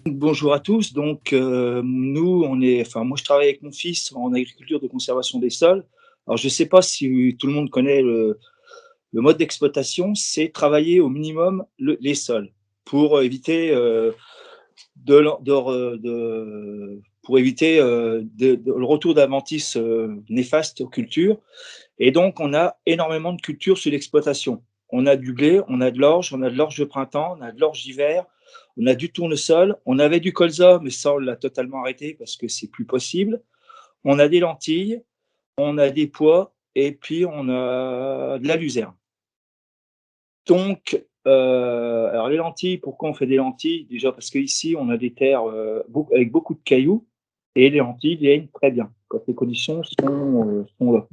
Bonjour à tous. Donc, nous, moi, je travaille avec mon fils en agriculture de conservation des sols. Alors, je ne sais pas si tout le monde connaît le mode d'exploitation, c'est travailler au minimum les sols pour éviter pour éviter le retour d'adventices néfastes aux cultures. Et donc, on a énormément de cultures sur l'exploitation. On a du blé, on a de l'orge de printemps, on a de l'orge d'hiver, on a du tournesol, on avait du colza, mais ça, on l'a totalement arrêté parce que c'est plus possible. On a des lentilles, on a des pois, et puis on a de la luzerne. Donc, alors les lentilles, pourquoi on fait des lentilles? Déjà parce qu'ici, on a des terres avec beaucoup de cailloux, et les lentilles viennent très bien quand les conditions sont là.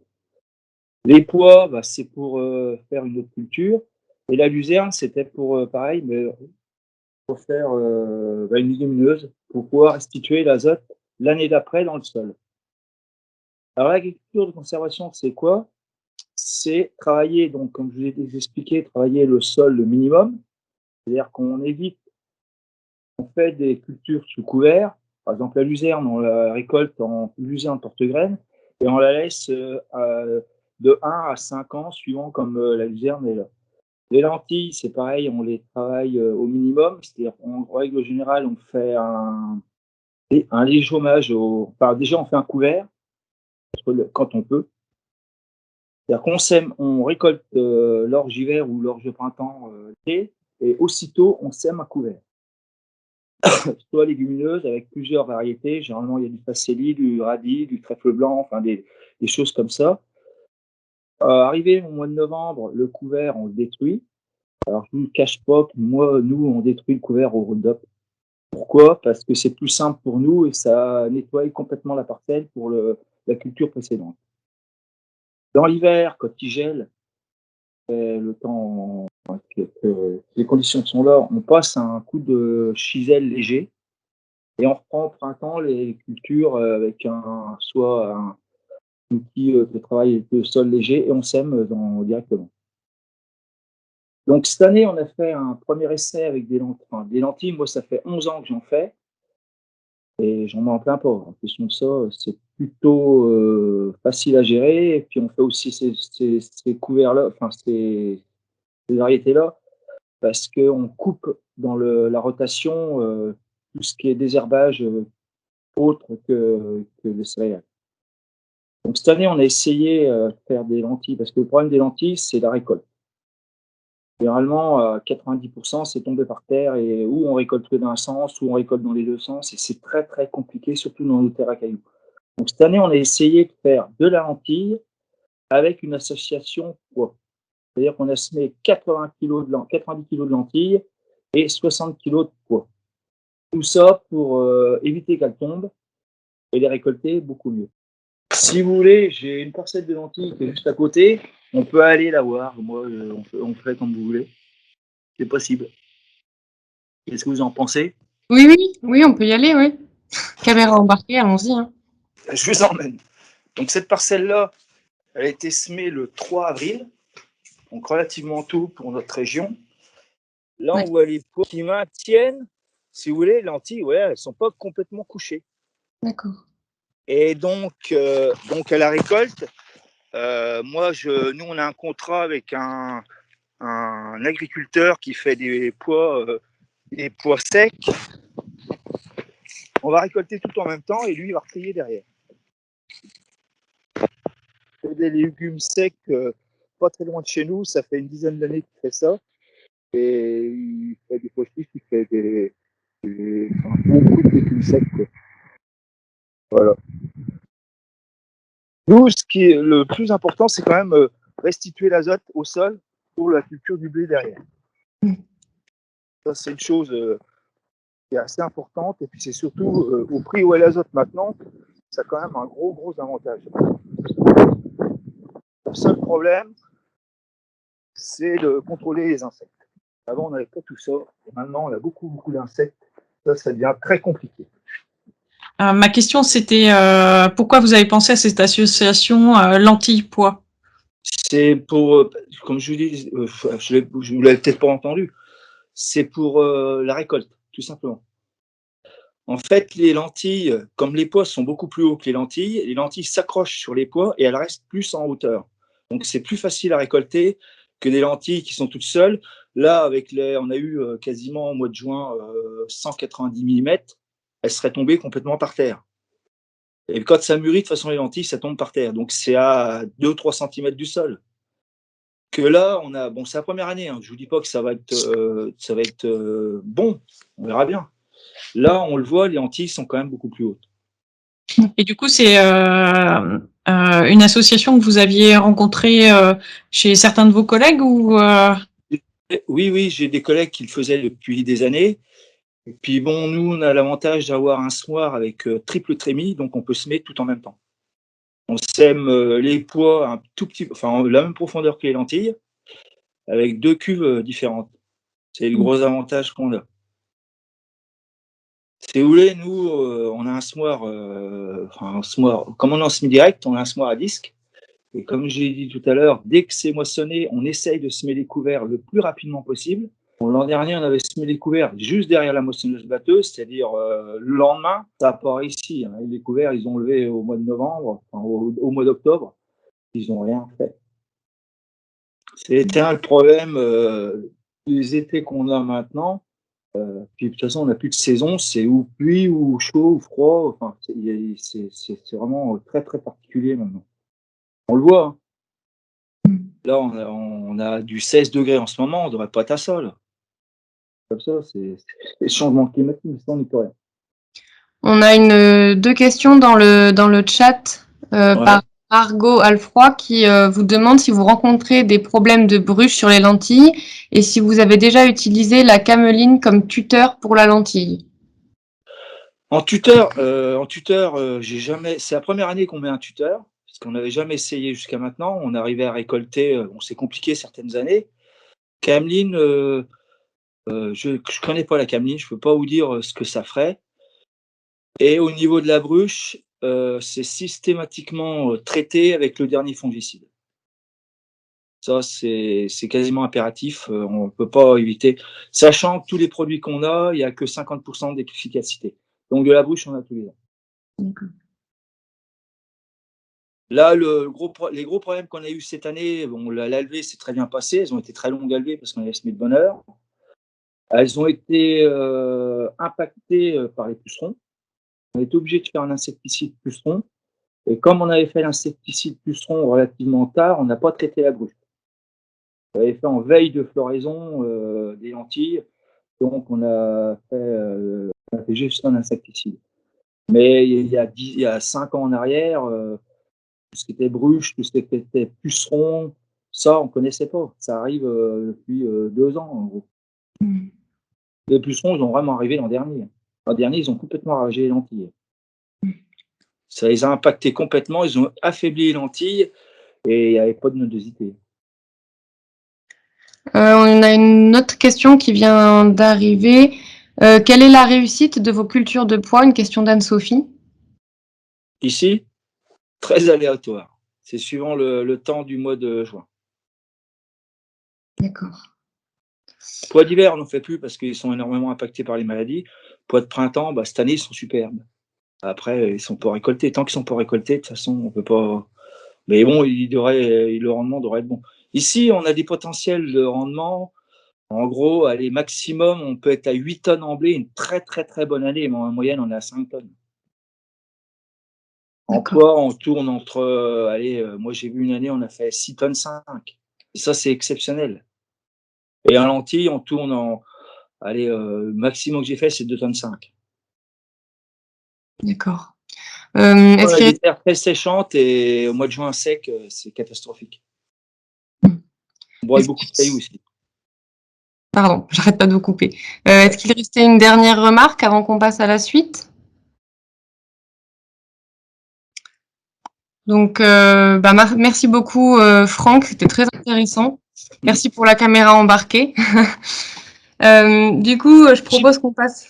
Les pois, bah, c'est pour faire une autre culture. Et la luzerne, c'était pour pareil, mais pour faire une légumineuse, pour pouvoir restituer l'azote l'année d'après dans le sol. Alors l'agriculture de conservation, c'est quoi? C'est travailler, donc comme je vous ai expliqué, travailler le sol le minimum, c'est-à-dire qu'on évite, on fait des cultures sous couvert. Par exemple, la luzerne, on la récolte en luzerne porte-graine et on la laisse de 1 à 5 ans, suivant comme la luzerne est là. Les lentilles, c'est pareil, on les travaille au minimum, c'est-à-dire en règle générale, on fait un léger hommage enfin, déjà, on fait un couvert quand on peut. C'est-à-dire qu'on sème, on récolte l'orge d'hiver ou l'orge de printemps l'été, et aussitôt, on sème un couvert. Soit légumineuse avec plusieurs variétés. Généralement, il y a du facélie, du radis, du trèfle blanc, enfin des choses comme ça. Arrivé au mois de novembre, le couvert, on le détruit. Alors, je ne vous le cache pas, nous, on détruit le couvert au Roundup. Pourquoi? Parce que c'est plus simple pour nous et ça nettoie complètement la parcelle pour la culture précédente. Dans l'hiver, quand il gèle, le temps que les conditions sont là, on passe un coup de chisel léger et on reprend au printemps les cultures avec soit un outil de travail de sol léger et on sème directement. Donc cette année, on a fait un premier essai avec des lentilles. Enfin, des lentilles, moi, ça fait 11 ans que j'en fais. Et j'en mets en plein pas. En question de ça, c'est plutôt facile à gérer. Et puis on fait aussi ces couverts-là, enfin ces variétés-là, parce qu'on coupe dans la rotation tout ce qui est désherbage autre que les céréales. Donc cette année, on a essayé de faire des lentilles, parce que le problème des lentilles, c'est la récolte. Généralement, 90%, c'est tombé par terre, et ou on récolte que d'un sens, ou on récolte dans les deux sens, et c'est très très compliqué, surtout dans nos terres à cailloux. Donc cette année, on a essayé de faire de la lentille avec une association poids. C'est-à-dire qu'on a semé 90 kg de lentilles et 60 kg de poids. Tout ça pour éviter qu'elles tombent et les récolter beaucoup mieux. Si vous voulez, j'ai une parcelle de lentilles qui est juste à côté. On peut aller la voir. Moi, on fait comme vous voulez. C'est possible. Qu'est-ce que vous en pensez? Oui, oui, oui, on peut y aller, oui. Caméra embarquée, allons-y. Hein. Je vous emmène. Donc cette parcelle-là, elle a été semée le 3 avril, donc relativement tôt pour notre région. Là, on voit les pois qui maintiennent, si vous voulez, les lentilles, ouais, elles ne sont pas complètement couchées. D'accord. Et donc à la récolte, nous, on a un contrat avec un agriculteur qui fait des pois secs. On va récolter tout en même temps et lui, il va retrier derrière. C'est des légumes secs, pas très loin de chez nous. Ça fait une dizaine d'années qu'il fait ça. Et il fait des pois chiches, il fait beaucoup de légumes secs, quoi. Voilà. Nous, ce qui est le plus important, c'est quand même restituer l'azote au sol pour la culture du blé derrière. Ça, c'est une chose qui est assez importante. Et puis, c'est surtout au prix où est l'azote maintenant, ça a quand même un gros avantage. Le seul problème, c'est de contrôler les insectes. Avant, on n'avait pas tout ça. Et maintenant, on a beaucoup d'insectes. Ça devient très compliqué. Ma question, c'était pourquoi vous avez pensé à cette association lentilles-pois? C'est pour, comme je vous dis, je vous l'avais peut-être pas entendu, c'est pour la récolte, tout simplement. En fait, les lentilles, comme les pois sont beaucoup plus hauts que les lentilles s'accrochent sur les pois et elles restent plus en hauteur. Donc c'est plus facile à récolter que des lentilles qui sont toutes seules. Là, on a eu quasiment au mois de juin 190 millimètres, elles seraient tombées complètement par terre. Et quand ça mûrit, de toute façon, les lentilles, ça tombe par terre. Donc c'est à 2-3 centimètres du sol. Que là, c'est la première année. Hein. Je vous dis pas que ça va être bon. On verra bien. Là, on le voit, les lentilles sont quand même beaucoup plus hautes. Et du coup, c'est une association que vous aviez rencontrée chez certains de vos collègues ou Oui, j'ai des collègues qui le faisaient depuis des années. Et puis bon, nous, on a l'avantage d'avoir un semoir avec triple trémie, donc on peut semer tout en même temps. On sème les pois un tout petit, enfin la même profondeur que les lentilles, avec 2 cuves différentes. C'est le gros avantage qu'on a. Si vous voulez, nous, on a un semoir, comme on est en semi-direct, on a un semoir à disque. Et comme j'ai dit tout à l'heure, dès que c'est moissonné, on essaye de semer les couverts le plus rapidement possible. Bon, l'an dernier, on avait semé les couverts juste derrière la moissonneuse batteuse, c'est-à-dire le lendemain, ça n'a pas réussi. Hein. Les couverts, ils ont levé au mois de novembre, au mois d'octobre, ils n'ont rien fait. C'était le problème des étés qu'on a maintenant. Puis de toute façon, on n'a plus de saison, c'est ou pluie, ou chaud, ou froid. Enfin, c'est vraiment très très particulier maintenant. On le voit. Hein. Là, on a du 16 degrés en ce moment, on devrait pas être à ça. Là. Comme ça, c'est le changement climatique, mais ça, on n'y peut rien. On a deux questions dans le chat par Argo Alfroy qui vous demande si vous rencontrez des problèmes de bruche sur les lentilles et si vous avez déjà utilisé la cameline comme tuteur pour la lentille. En tuteur, j'ai jamais. C'est la première année qu'on met un tuteur, parce qu'on n'avait jamais essayé jusqu'à maintenant. On arrivait à récolter. C'est compliqué certaines années. Cameline, je connais pas la cameline, je peux pas vous dire ce que ça ferait. Et au niveau de la bruche, c'est systématiquement traité avec le dernier fongicide. Ça, c'est quasiment impératif. On ne peut pas éviter. Sachant que tous les produits qu'on a, il n'y a que 50% d'efficacité. Donc de la bruche, on a tous les ans. D'accord. Là, les gros problèmes qu'on a eu cette année, bon, la levée s'est très bien passée. Elles ont été très longues à lever parce qu'on avait semé de bonne heure. Elles ont été impactées par les pucerons. On a été obligé de faire un insecticide puceron. Et comme on avait fait l'insecticide puceron relativement tard, on n'a pas traité la bruche. On avait fait en veille de floraison des lentilles. Donc, on a fait juste un insecticide. Mais il y a 5 ans en arrière, tout ce qui était bruche, tout ce qui était puceron, ça, on ne connaissait pas. Ça arrive depuis 2 ans, en gros. Les pucerons, ils ont vraiment arrivé l'an dernier. L'an dernier, ils ont complètement ravagé les lentilles. Ça les a impactés complètement. Ils ont affaibli les lentilles et il n'y avait pas de nodosité. On a une autre question qui vient d'arriver. Quelle est la réussite de vos cultures de pois? Une question d'Anne-Sophie. Ici, très aléatoire. C'est suivant le temps du mois de juin. D'accord. Pois d'hiver, on n'en fait plus parce qu'ils sont énormément impactés par les maladies. Pois de printemps, cette année, ils sont superbes. Après, ils sont pas récoltés. Tant qu'ils sont pas récoltés, de toute façon, on peut pas. Mais bon, le rendement devrait être bon. Ici, on a des potentiels de rendement. En gros, allez, maximum, on peut être à 8 tonnes en blé, une très très très bonne année, mais en moyenne, on est à 5 tonnes. En pois, on tourne entre, moi j'ai vu une année, on a fait 6 tonnes 5. Et ça, c'est exceptionnel. Et en lentilles, on tourne le maximum que j'ai fait, c'est 2 tonnes 5. D'accord. On a des terres très séchantes et au mois de juin sec, c'est catastrophique. On broie beaucoup de cailloux aussi. Pardon, j'arrête pas de vous couper. Est-ce qu'il restait une dernière remarque avant qu'on passe à la suite? Donc, merci beaucoup, Franck. C'était très intéressant. Merci pour la caméra embarquée. Du coup, je propose qu'on passe.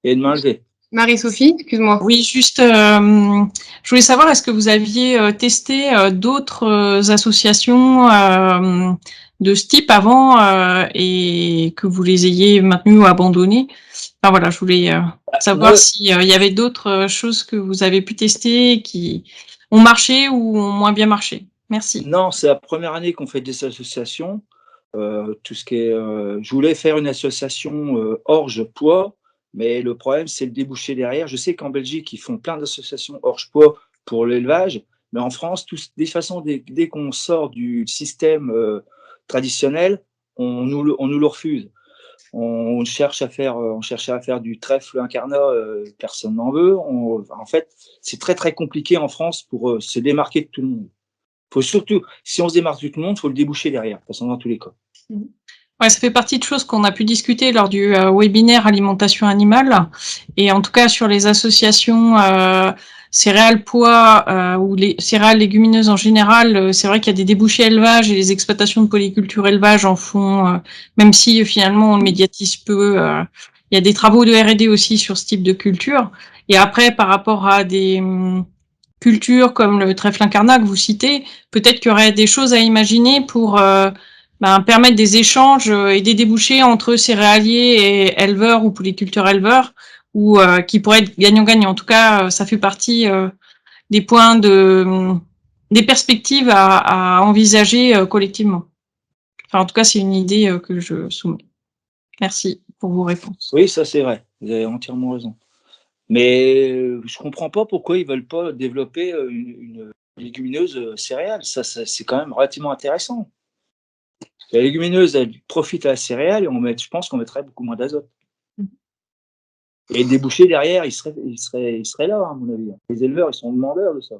Et de main levée. Marie-Sophie, excuse-moi. Oui, juste, je voulais savoir, est-ce que vous aviez testé d'autres associations de ce type avant et que vous les ayez maintenues ou abandonnées? Enfin voilà, je voulais savoir Moi, s'il y avait d'autres choses que vous avez pu tester qui ont marché ou ont moins bien marché. Merci. non, c'est la première année qu'on fait des associations. Tout ce qui est, je voulais faire une association orge-poids, mais le problème, c'est le débouché derrière. Je sais qu'en Belgique, ils font plein d'associations orge-poids pour l'élevage, mais en France, des façons, dès qu'on sort du système traditionnel, on nous le refuse. On cherche à faire, on cherchait à faire du trèfle incarnat, personne n'en veut. En fait, c'est très très compliqué en France pour se démarquer de tout le monde. Faut surtout, si on se démarque de tout le monde, faut le déboucher derrière, de toute façon dans tous les cas. Ouais, ça fait partie de choses qu'on a pu discuter lors du webinaire alimentation animale. Et en tout cas, sur les associations céréales pois ou les céréales légumineuses en général, c'est vrai qu'il y a des débouchés élevage et les exploitations de polyculture élevage en font, même si finalement on le médiatise peu. Il y a des travaux de R&D aussi sur ce type de culture. Et après, par rapport à des cultures comme le trèfle incarnat que vous citez, peut-être qu'il y aurait des choses à imaginer pour permettre des échanges et des débouchés entre céréaliers et éleveurs ou polyculteurs éleveurs, ou qui pourraient être gagnant-gagnant. En tout cas, ça fait partie des points des perspectives à envisager collectivement. Enfin, en tout cas, c'est une idée que je soumets. Merci pour vos réponses. Oui, ça c'est vrai, vous avez entièrement raison. Mais je comprends pas pourquoi ils veulent pas développer une légumineuse céréale. Ça, c'est quand même relativement intéressant. La légumineuse, elle profite à la céréale et je pense qu'on mettrait beaucoup moins d'azote. Et le débouché derrière, il serait là, à mon avis. Les éleveurs, ils sont demandeurs de ça.